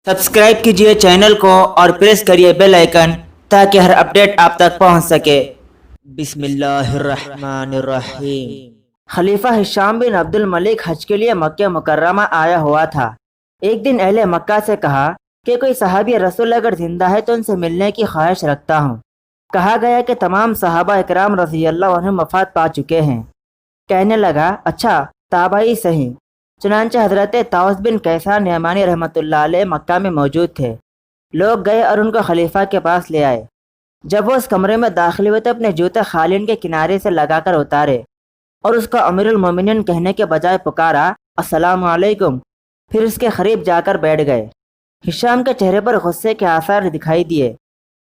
Subscribe कीजिए channel को और प्रेस करिए बेल आइकन ताकि हर अपडेट आप तक पहुंच सके। बिस्मिल्लाहिर्रहमानिर्रहीम। खलीफा हिशाम बिन अब्दुल मलिक हज के लिए मक्के मुकर्रमा आया हुआ था। एक दिन अहले मक्का से कहा कि कोई सहाबी रसूल अगर जिंदा है तो उनसे मिलने की ख्वाहिश रखता हूँ। कहा गया कि तमाम सहाबा इकराम रज़ी अल्लाह अन्हुम वफ़ात पा चुके हैं। कहने लगा, अच्छा ताबाई सही। चुनांचे हज़रत ताउस बिन कैसान यमानी रहमतुल्लाह अलैह मक्का में मौजूद थे। लोग गए और उनको खलीफा के पास ले आए। जब वो उस कमरे में दाखिल हुए तो अपने जूते खालिन के किनारे से लगाकर उतारे और उसको अमीरुल मोमिनीन कहने के बजाय पुकारा, अस्सलामु अलैकुम। फिर उसके करीब जाकर बैठ गए। हिशाम के चेहरे पर गुस्से के आसार दिखाई दिए।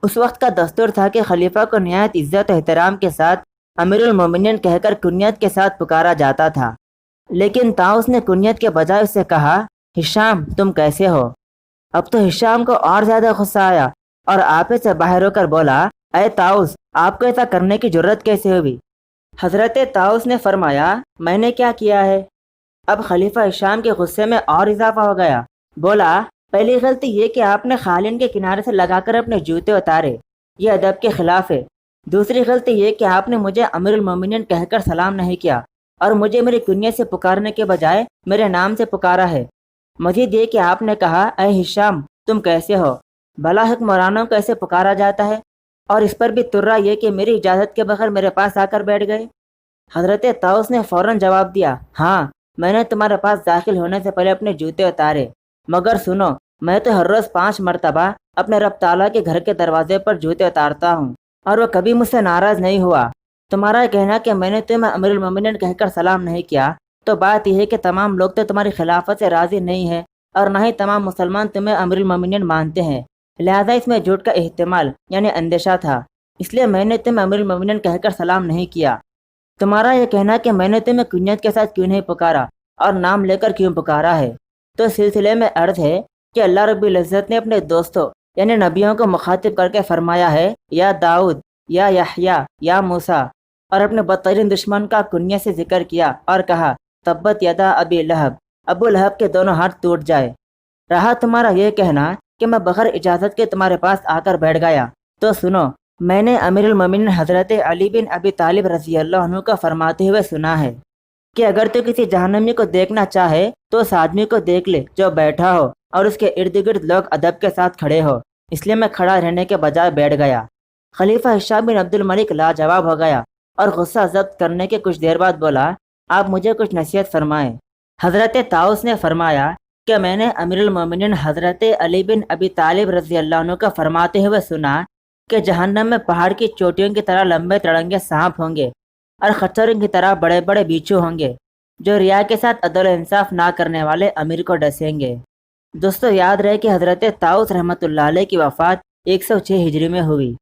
उस वक्त का दस्तूर था कि खलीफा को निहायत इज्जत और एहतराम के साथ अमीरुल मोमिनीन कहकर कुनियत के साथ पुकारा जाता था। लेकिन ताउस ने कुनियत के बजाय उससे कहा, हिशाम तुम कैसे हो। अब तो हिशाम को और ज़्यादा गुस्सा आया और आपे से बाहर होकर बोला, अय ताउस, आपको ऐसा करने की जरूरत कैसे हुई। हज़रत ताउस ने फरमाया, मैंने क्या किया है। अब खलीफा हिशाम के गुस्से में और इजाफा हो गया। बोला, पहली गलती ये कि आपने खालिन के किनारे से लगाकर अपने जूते उतारे, ये अदब के खिलाफ है। दूसरी गलती ये कि आपने मुझे अमीरुल मोमिनीन कहकर सलाम नहीं किया और मुझे मेरी कुनियत से पुकारने के बजाय मेरे नाम से पुकारा है। मजीद ये कि आपने कहा, अय हिशाम तुम कैसे हो। भला हुक्मरानों को ऐसे पुकारा जाता है और इस पर भी तुर्रा ये कि मेरी इजाज़त के बगैर मेरे पास आकर बैठ गए। हज़रत ताउस ने फ़ौरन जवाब दिया, हाँ मैंने तुम्हारे पास दाखिल होने से पहले अपने जूते उतारे, मगर सुनो, मैं तो हर रोज़ 5 मरतबा अपने रब ताला के घर के दरवाजे पर जूते उतारता हूँ और वो कभी मुझसे नाराज़ नहीं हुआ। तुम्हारा कहना कि मैंने तुम्हें अमीरुल मोमिनीन कहकर सलाम नहीं किया, तो बात यह है कि तमाम लोग तो तुम्हारी खिलाफत से राज़ी नहीं है और न ही तमाम मुसलमान तुम्हें अमीरुल मोमिनीन मानते हैं। लिहाजा इसमें झूठ का एहतिमाल यानी अंदेशा था, इसलिए मैंने तुम्हें अमीरुल मोमिनीन कहकर सलाम नहीं किया। तुम्हारा यह कहना कि मैंने तुम्हें कुनियत के साथ क्यों नहीं पुकारा और नाम लेकर क्यों पुकारा है, तो सिलसिले में अर्ज़ है कि अल्लाह रब्बुल इज़्ज़त ने अपने दोस्तों यानी नबियों को मुखातिब करके फरमाया है, या दाऊद, या यहया, या मूसा, और अपने बदतरीन दुश्मन का कुनियत से जिक्र किया और कहा, तब्बत यदा अबी लहब, अबू लहब के दोनों हाथ टूट जाए। रहा तुम्हारा यह कहना कि मैं बगैर इजाज़त के तुम्हारे पास आकर बैठ गया, तो सुनो, मैंने अमीरुल मोमिनीन हज़रत अली बिन अबी तालिब रज़ी अल्लाह अन्हु को फरमाते हुए सुना है कि अगर तो किसी जहन्नमी को देखना चाहे तो उस आदमी को देख ले जो बैठा हो और उसके इर्द गिर्द लोग अदब के साथ खड़े हो, इसलिए मैं खड़ा रहने के बजाय बैठ गया। खलीफा हिशाम बिन अब्दुल मलिक लाजवाब हो गया और गुस्सा जब्त करने के कुछ देर बाद बोला, आप मुझे कुछ नसीहत फरमाएं। हज़रत ताउस ने फरमाया कि मैंने अमीरुल मोमिनीन हज़रत अली बिन अबी तालिब रज़ी अल्लाह अन्हु को फरमाते हुए सुना कि जहन्नम में पहाड़ की चोटियों की तरह लंबे तड़ंगे सांप होंगे और खच्चरों की तरह बड़े बड़े बिच्छू होंगे जो रिया के साथ अदल इंसाफ ना करने वाले अमीर को डसेंगे। दोस्तों याद रहे कि हज़रत ताउस रहमतुल्लाह अलैह की वफ़ात 106 हिजरी में हुई।